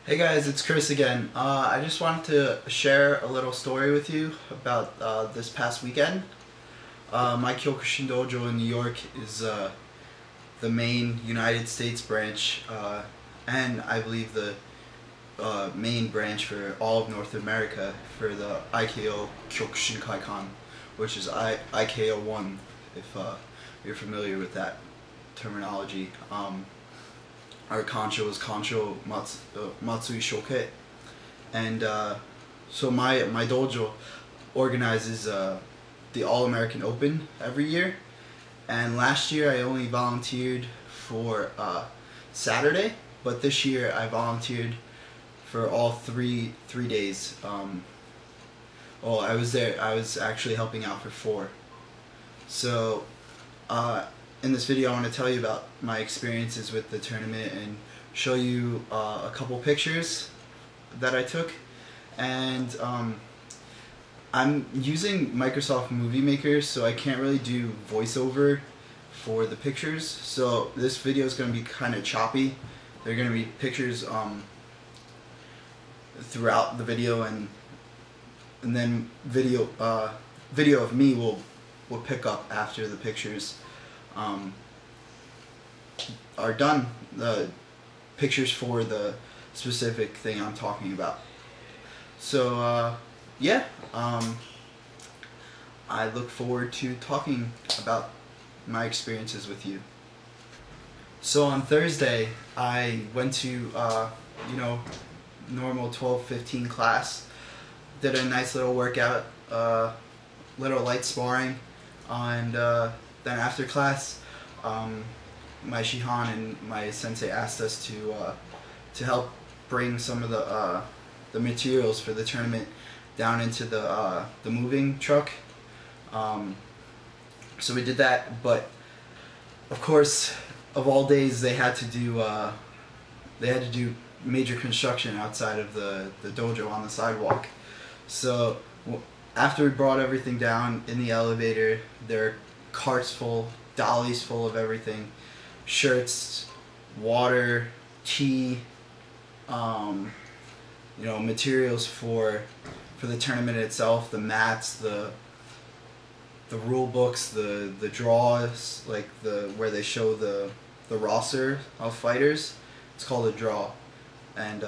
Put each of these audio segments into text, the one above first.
Hey guys, it's Chris again. I just wanted to share a little story with you about this past weekend. My Kyokushin dojo in New York is the main United States branch, and I believe the main branch for all of North America for the IKO Kyokushin Kaikan, which is IKO 1, if you're familiar with that terminology. Our Kancho is Kancho Matsui Shoke, and so my dojo organizes the All-American Open every year, and last year I only volunteered for Saturday, but this year I volunteered for all three days. Well, I was there. I was actually helping out for 4. So in this video I want to tell you about my experiences with the tournament and show you a couple pictures that I took, and I'm using Microsoft Movie Maker, so I can't really do voiceover for the pictures, so this video is going to be kind of choppy. There are going to be pictures throughout the video, and then video of me will pick up after the pictures are done, the pictures for the specific thing I'm talking about. So yeah, I look forward to talking about my experiences with you. So on Thursday I went to normal 12-15 class, did a nice little workout, little light sparring, and then after class, my Shihan and my sensei asked us to help bring some of the materials for the tournament down into the moving truck. So we did that, but of course, of all days, they had to do major construction outside of the dojo on the sidewalk. So after we brought everything down in the elevator, there are carts full, dollies full of everything, shirts, water, tea, materials for the tournament itself, the mats, the rule books, the draws, like where they show the roster of fighters. It's called a draw, and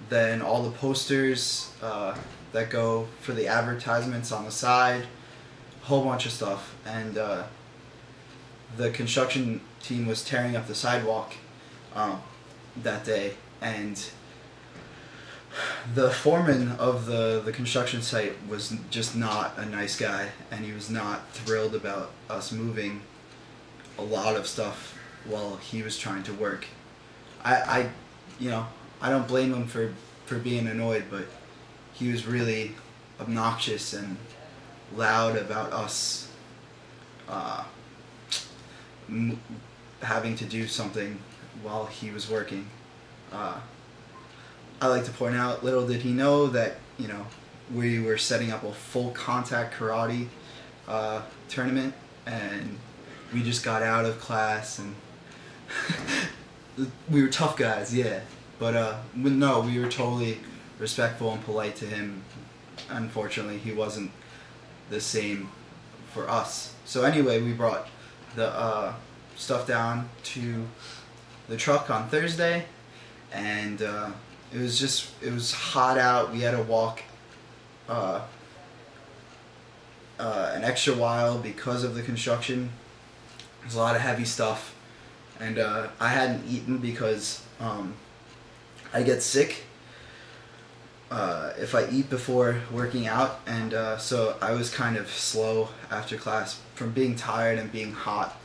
then all the posters that go for the advertisements on the side, a whole bunch of stuff. And the construction team was tearing up the sidewalk that day, and the foreman of the construction site was just not a nice guy, and he was not thrilled about us moving a lot of stuff while he was trying to work. I don't blame him for being annoyed, but he was really obnoxious and loud about us having to do something while he was working. I like to point out, little did he know that we were setting up a full contact karate tournament, and we just got out of class, and we were tough guys, yeah. But no, we were totally respectful and polite to him. Unfortunately, he wasn't the same for us. So anyway, we brought the stuff down to the truck on Thursday, and it was hot out. We had to walk an extra while because of the construction. There's a lot of heavy stuff, and I hadn't eaten because I get sick if I eat before working out, and so I was kind of slow after class from being tired and being hot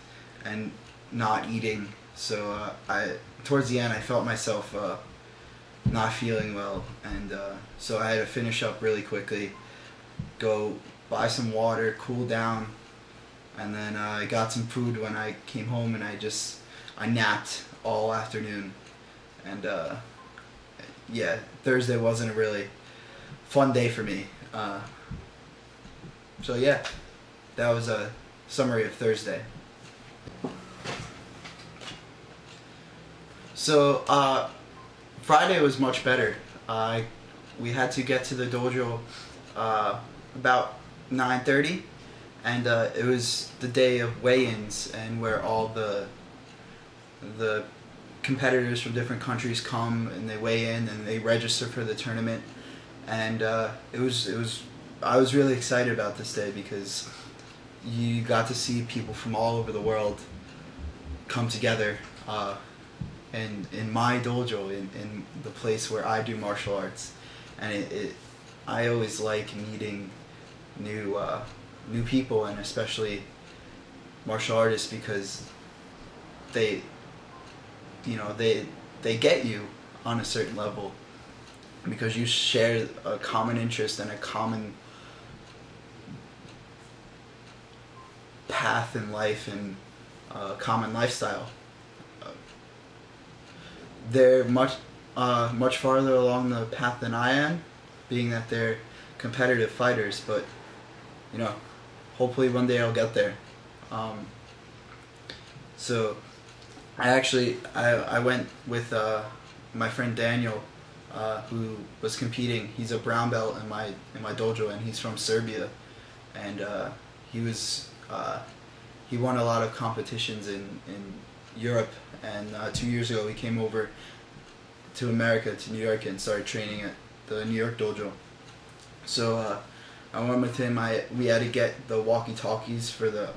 and not eating. So towards the end I felt myself not feeling well, and so I had to finish up really quickly, go buy some water, cool down, and then I got some food when I came home, and I napped all afternoon. And yeah, Thursday wasn't a really fun day for me. So yeah, that was a summary of Thursday. So Friday was much better. We had to get to the dojo about 9:30, and it was the day of weigh-ins, and where all the competitors from different countries come and they weigh in and they register for the tournament. And I was really excited about this day because you got to see people from all over the world come together in my dojo, in the place where I do martial arts. And I always like meeting new people, and especially martial artists, because they get you on a certain level, because you share a common interest and a common path in life and a common lifestyle. They're much farther along the path than I am, being that they're competitive fighters, but hopefully one day I'll get there. So I went with my friend Daniel, who was competing. He's a brown belt in my dojo, and he's from Serbia, and he won a lot of competitions in Europe. And 2 years ago he came over to America, to New York, and started training at the New York dojo. So I went with him. We had to get the walkie-talkies for the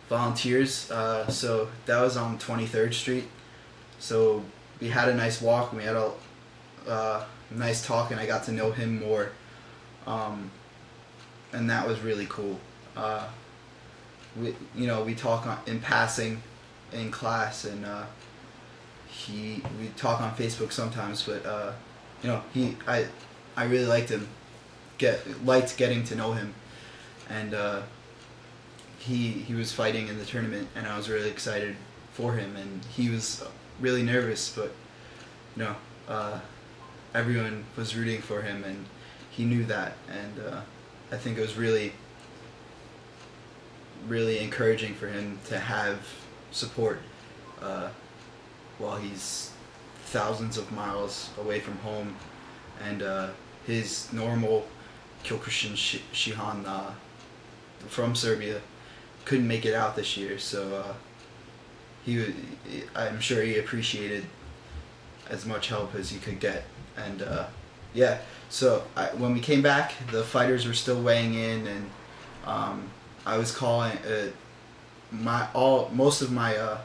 volunteers. So that was on 23rd Street. So we had a nice walk, and we had a nice talk, and I got to know him more. And that was really cool. We talk in passing in class, and we talk on Facebook sometimes, but I really liked him. Liked getting to know him, and he was fighting in the tournament, and I was really excited for him, and he was really nervous, but everyone was rooting for him, and he knew that, and I think it was really encouraging for him to have support while he's thousands of miles away from home, and his normal Kyokushin Shihan from Serbia couldn't make it out this year, so I'm sure he appreciated as much help as he could get. And so when we came back, the fighters were still weighing in, and I was calling most of my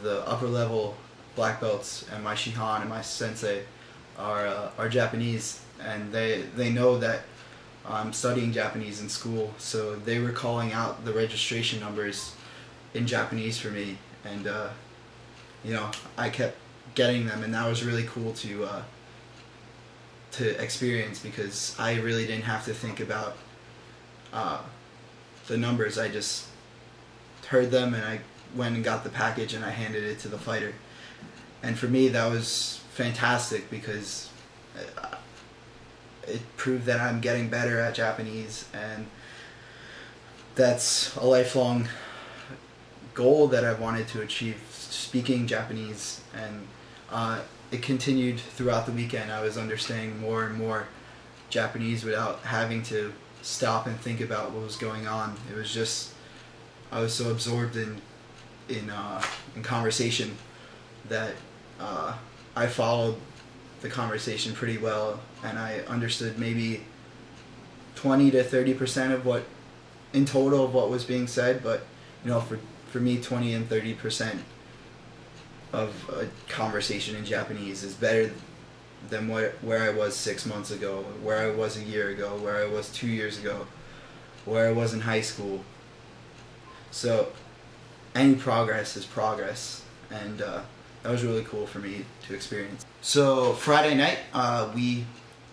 the upper level black belts, and my Shihan and my sensei are Japanese, and they know that I'm studying Japanese in school, so they were calling out the registration numbers in Japanese for me, and I kept getting them, and that was really cool to experience, because I really didn't have to think about the numbers. I just heard them, and I went and got the package, and I handed it to the fighter. And for me, that was fantastic, because it proved that I'm getting better at Japanese, and that's a lifelong goal that I wanted to achieve, speaking Japanese. And it continued throughout the weekend. I was understanding more and more Japanese without having to stop and think about what was going on. It was just, I was so absorbed in conversation that I followed the conversation pretty well, and I understood maybe 20 to 30% of what, in total, of what was being said. But for me, 20 and 30% of a conversation in Japanese is better than where I was 6 months ago, where I was a year ago, where I was 2 years ago, where I was in high school. So any progress is progress, and that was really cool for me to experience. So Friday night, we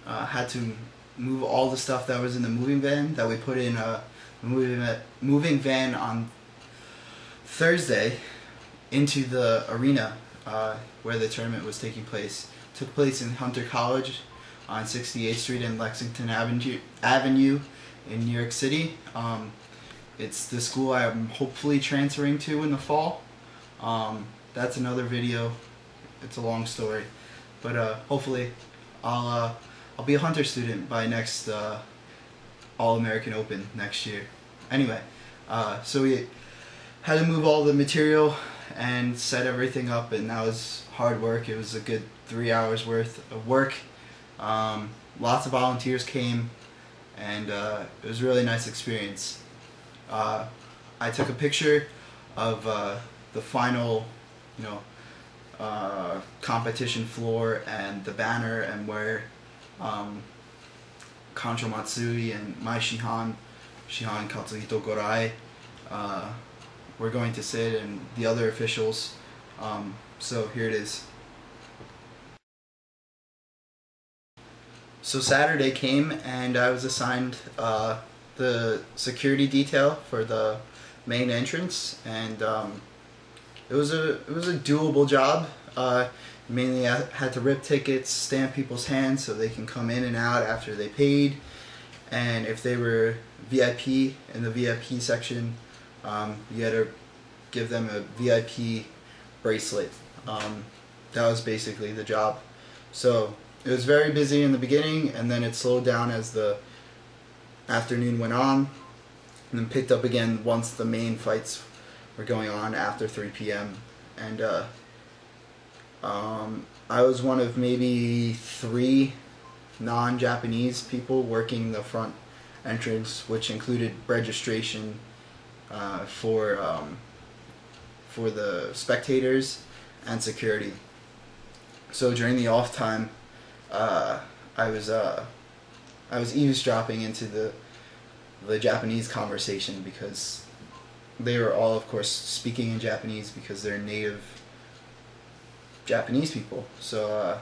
had to move all the stuff that was in the moving van that we put in a moving van on Thursday into the arena where the tournament was taking place. It took place in Hunter College on 68th Street and Lexington Avenue in New York City. It's the school I'm hopefully transferring to in the fall. that's another video. It's a long story, but hopefully I'll be a hunter student by next All-American Open next year. Anyway, so we had to move all the material and set everything up, and that was hard work. It was a good 3 hours worth of work. Lots of volunteers came, and it was a really nice experience. I took a picture of the final, competition floor and the banner, and where Kancho Matsui and my Shihan Katsuhito Gorai, were going to sit, and the other officials. So here it is. So Saturday came, and I was assigned the security detail for the main entrance, and it was a doable job. Mainly I had to rip tickets, stamp people's hands so they can come in and out after they paid, and if they were VIP in the VIP section, you had to give them a VIP bracelet. That was basically the job. So it was very busy in the beginning, and then it slowed down as the afternoon went on, and then picked up again once the main fights were going on after 3 p.m. And I was one of maybe 3 non-Japanese people working the front entrance, which included registration for the spectators and security. So during the off time, I was eavesdropping into the Japanese conversation, because they were all, of course, speaking in Japanese because they're native Japanese people. So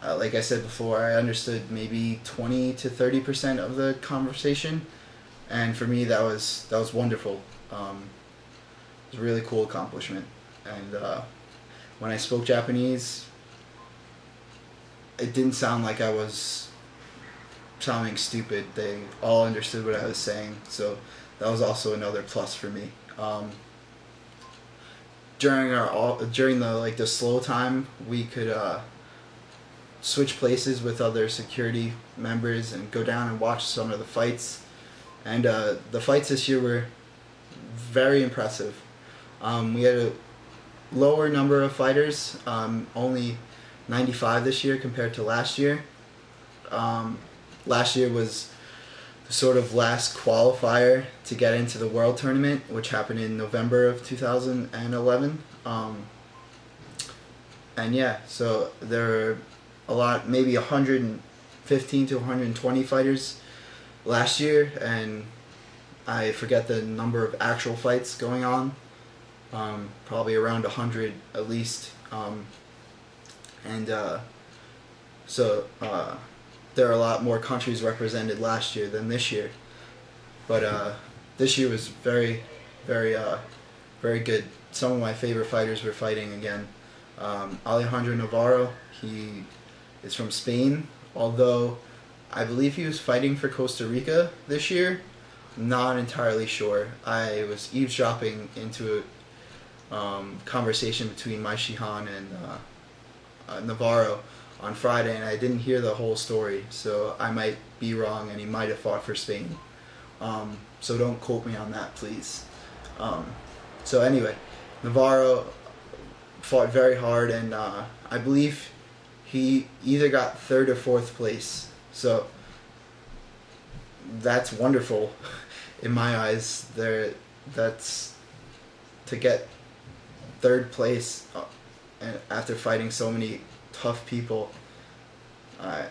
like I said before, I understood maybe 20 to 30% of the conversation, and for me that was wonderful. It was a really cool accomplishment. And when I spoke Japanese, it didn't sound like I was sounding stupid. They all understood what I was saying, so that was also another plus for me. During the slow time, we could switch places with other security members and go down and watch some of the fights. And the fights this year were very impressive. We had a lower number of fighters, only 95 this year compared to last year. Last year was the sort of last qualifier to get into the World Tournament, which happened in November of 2011. And yeah, so there were a lot, maybe 115 to 120 fighters last year, and I forget the number of actual fights going on. Probably around 100 at least. So there are a lot more countries represented last year than this year, but this year was very good. Some of my favorite fighters were fighting again. Alejandro Navarro, he is from Spain, although I believe he was fighting for Costa Rica this year. I'm not entirely sure. I was eavesdropping into a conversation between Mai Shihan and Navarro on Friday, and I didn't hear the whole story, so I might be wrong, and he might have fought for Spain. So don't quote me on that, please. So anyway, Navarro fought very hard, and I believe he either got 3rd or 4th place. So that's wonderful in my eyes. That's to get 3rd place after fighting so many tough people. I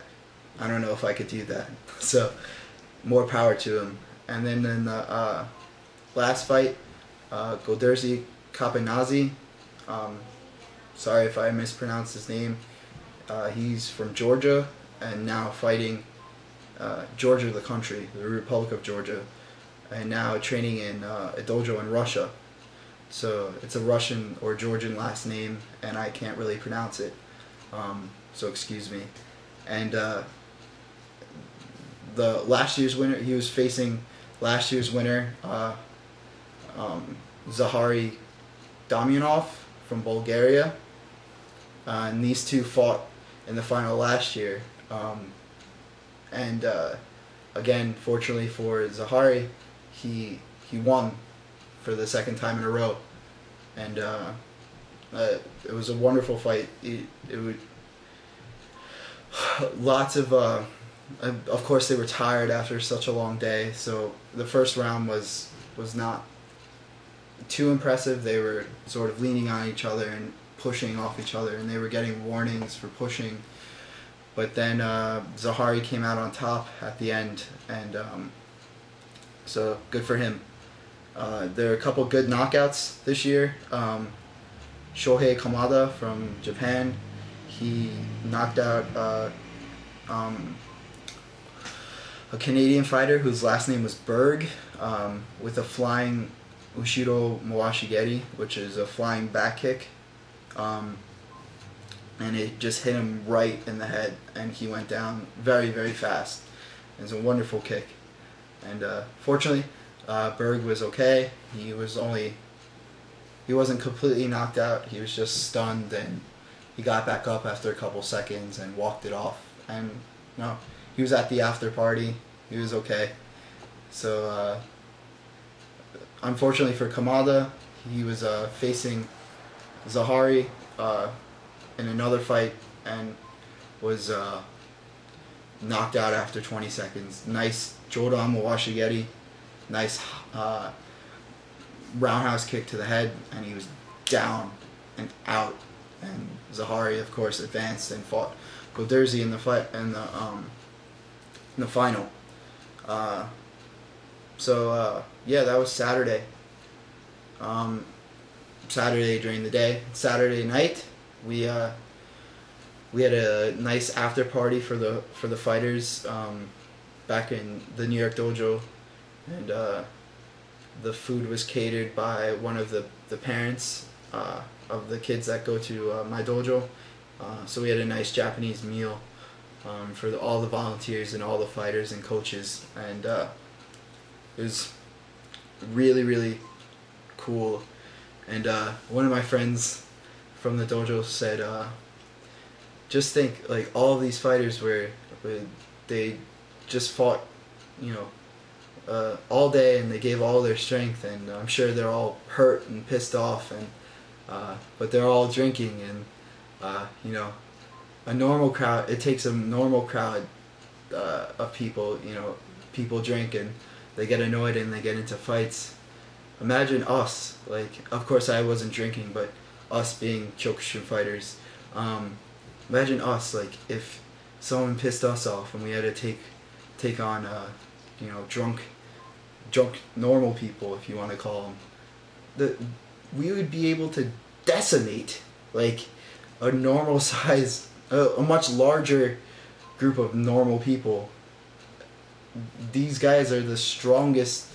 don't know if I could do that. So more power to him. And then in the last fight, Goderzi Kapenazi, sorry if I mispronounced his name. He's from Georgia, and now fighting Georgia, the country, the Republic of Georgia, and now training in a dojo in Russia. So it's a Russian or Georgian last name, and I can't really pronounce it, so excuse me. And the last year's winner, he was facing last year's winner, Zahari Damyanov from Bulgaria, and these two fought in the final last year. And again, fortunately for Zahari, he won for the second time in a row, and it was a wonderful fight. It would lots of course they were tired after such a long day, so the first round was not too impressive. They were sort of leaning on each other and pushing off each other, and they were getting warnings for pushing. But then Zahari came out on top at the end, and so good for him. There are a couple good knockouts this year. Shohei Kamada from Japan, he knocked out a Canadian fighter whose last name was Berg with a flying Ushiro Mawashigeri, which is a flying back kick. And it just hit him right in the head, and he went down very, very fast. It was a wonderful kick. And fortunately, Berg was okay. He wasn't completely knocked out. He was just stunned, and he got back up after a couple seconds and walked it off. And no, he was at the after party. He was okay. So unfortunately for Kamada, he was facing Zahari in another fight and was knocked out after 20 seconds. Nice Jodan Mawashigeri, nice roundhouse kick to the head, and he was down and out. And Zahari, of course, advanced and fought Goderzi in the fight in the final. Yeah, that was Saturday. Saturday during the day. Saturday night, we had a nice after party for the fighters back in the New York dojo, and the food was catered by one of the parents of the kids that go to my dojo. So we had a nice Japanese meal for all the volunteers and all the fighters and coaches, and it was really, really cool. And one of my friends from the dojo said, just think, like, all of these fighters they just fought, all day, and they gave all their strength, and I'm sure they're all hurt and pissed off, and but they're all drinking, and a normal crowd, it takes a normal crowd of people, people drink and they get annoyed and they get into fights. Imagine us, like, of course I wasn't drinking, but us being Kyokushin fighters, imagine us, like, if someone pissed us off and we had to take on drunk normal people, if you want to call them, we would be able to decimate, like, a normal size, a much larger group of normal people. These guys are the strongest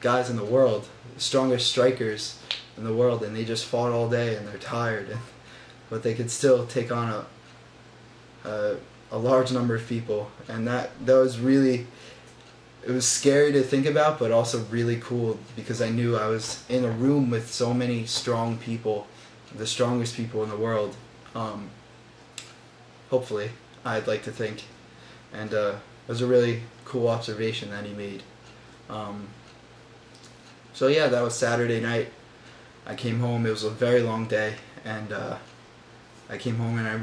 guys in the world, the strongest strikers in the world, and they just fought all day and they're tired, but they could still take on a large number of people, and that was really, it was scary to think about, but also really cool, because I knew I was in a room with so many strong people, the strongest people in the world. Hopefully, I'd like to think, and it was a really cool observation that he made. So yeah, that was Saturday night. I came home. It was a very long day, and I came home and I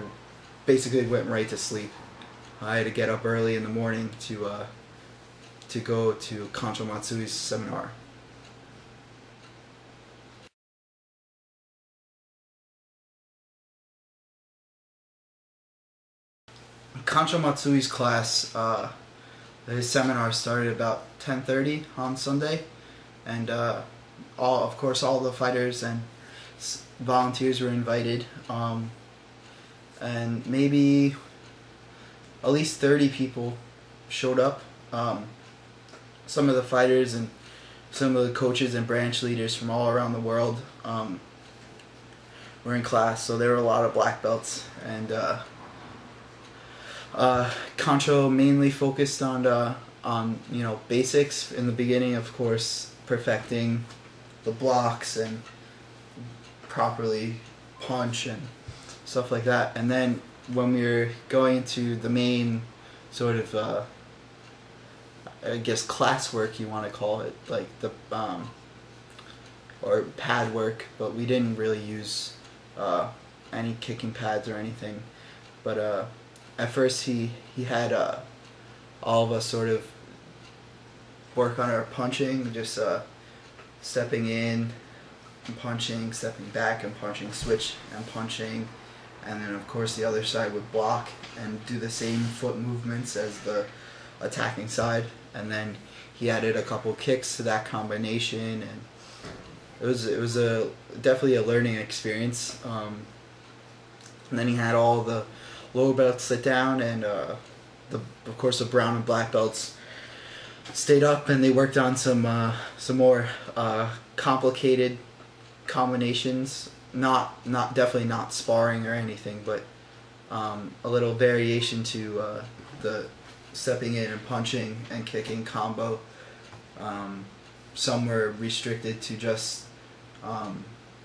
basically went right to sleep. I had to get up early in the morning to go to Kancho Matsui's seminar. Kancho Matsui's class, his seminar started about 10:30 on Sunday, and of course all the fighters and volunteers were invited, and maybe at least 30 people showed up. Some of the fighters and some of the coaches and branch leaders from all around the world were in class, so there were a lot of black belts, and Kancho mainly focused on basics in the beginning, of course, perfecting the blocks and properly punch and stuff like that. And then when we were going into the main sort of I guess classwork, you want to call it, like the or pad work, but we didn't really use any kicking pads or anything. But at first he had all of us sort of work on our punching, just stepping in and punching, stepping back and punching, switch and punching, and then of course the other side would block and do the same foot movements as the attacking side. And then he added a couple kicks to that combination, and it was definitely a learning experience. And then he had all the lower belts sit down, and of course the brown and black belts stayed up, and they worked on some more complicated combinations. Definitely not sparring or anything, but a little variation to the stepping in and punching and kicking combo. Some were restricted to just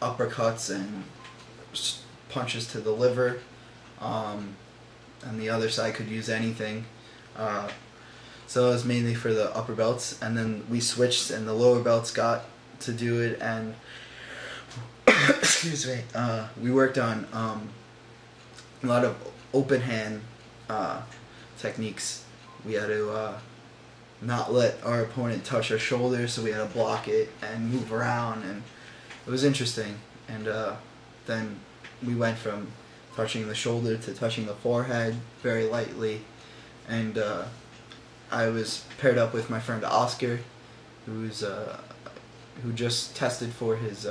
uppercuts and punches to the liver, and the other side could use anything. So it was mainly for the upper belts, and then we switched and the lower belts got to do it, and excuse me, we worked on a lot of open hand techniques. We had to not let our opponent touch our shoulder, so we had to block it and move around, and it was interesting. And then we went from touching the shoulder to touching the forehead very lightly, and I was paired up with my friend Oscar, who just tested for his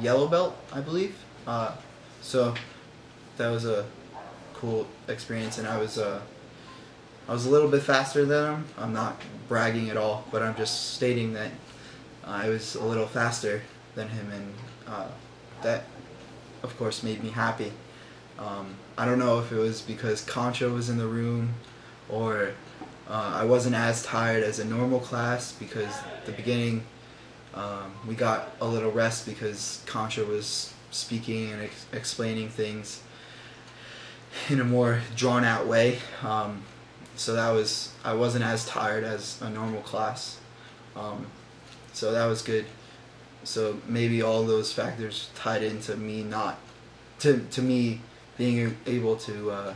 yellow belt, I believe. So that was a cool experience, and I was a little bit faster than him. I'm not bragging at all, but I'm just stating that I was a little faster than him, and that of course made me happy. I don't know if it was because Kancho was in the room, or I wasn't as tired as a normal class, because at the beginning we got a little rest because Kancho was speaking and explaining things in a more drawn out way. So I wasn't as tired as a normal class. So that was good. So maybe all those factors tied into me to me being able to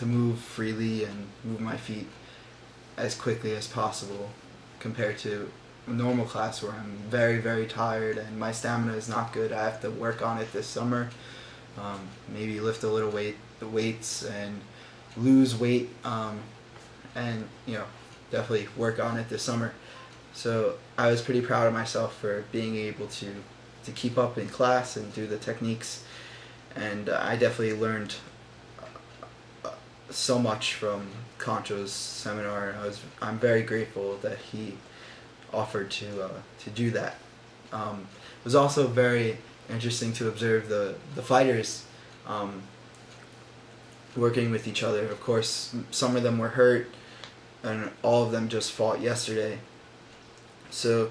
move freely and move my feet as quickly as possible, compared to a normal class where I'm very, very tired and my stamina is not good. I have to work on it this summer. Maybe lift a little weights and lose weight, and definitely work on it this summer. So I was pretty proud of myself for being able to keep up in class and do the techniques, and I definitely learned so much from Kancho's seminar. I'm very grateful that he offered to do that. It was also very interesting to observe the fighters working with each other. Of course, some of them were hurt, and all of them just fought yesterday. So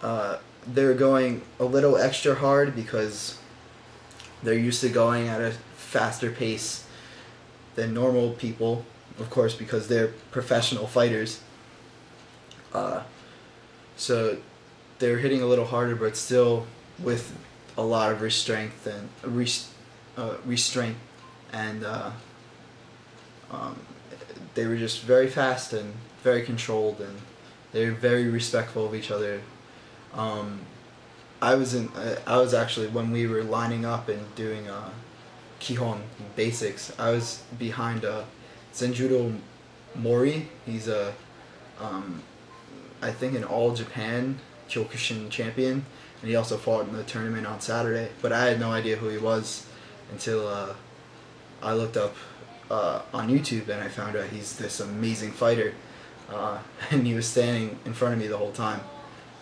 they were going a little extra hard because they're used to going at a faster pace than normal people, of course, because they're professional fighters. So they're hitting a little harder, but still with a lot of restraint, and they were just very fast and very controlled, and they were very respectful of each other. I was actually, when we were lining up and doing Kihon basics, I was behind Zenjudo Mori. He's I think an All Japan Kyokushin champion, and he also fought in the tournament on Saturday. But I had no idea who he was until I looked up on YouTube, and I found out he's this amazing fighter. And he was standing in front of me the whole time,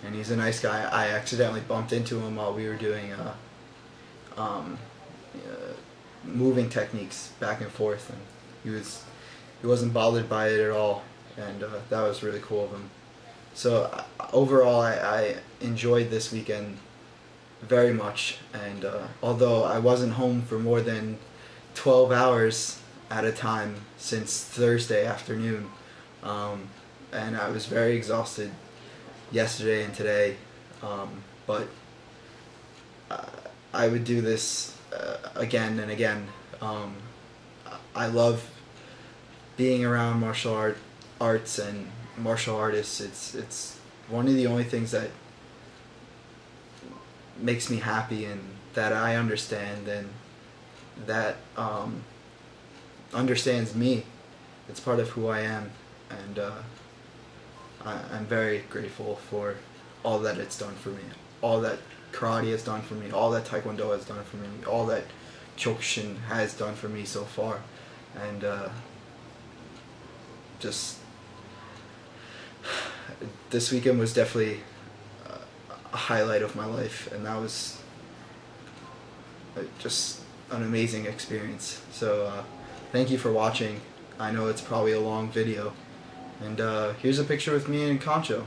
and he's a nice guy. I accidentally bumped into him while we were doing moving techniques back and forth, and he wasn't bothered by it at all, and that was really cool of him. So overall, I enjoyed this weekend very much, and although I wasn't home for more than 12 hours at a time since Thursday afternoon, and I was very exhausted yesterday and today, but I would do this again and again. I love being around arts and martial artists. It's one of the only things that makes me happy and that I understand and that understands me. It's part of who I am, and I'm very grateful for all that it's done for me, all that karate has done for me, all that taekwondo has done for me, all that Kyokushin has done for me so far, and just this weekend was definitely a highlight of my life, and that was just an amazing experience. So thank you for watching. I know it's probably a long video, and here's a picture with me and Kancho.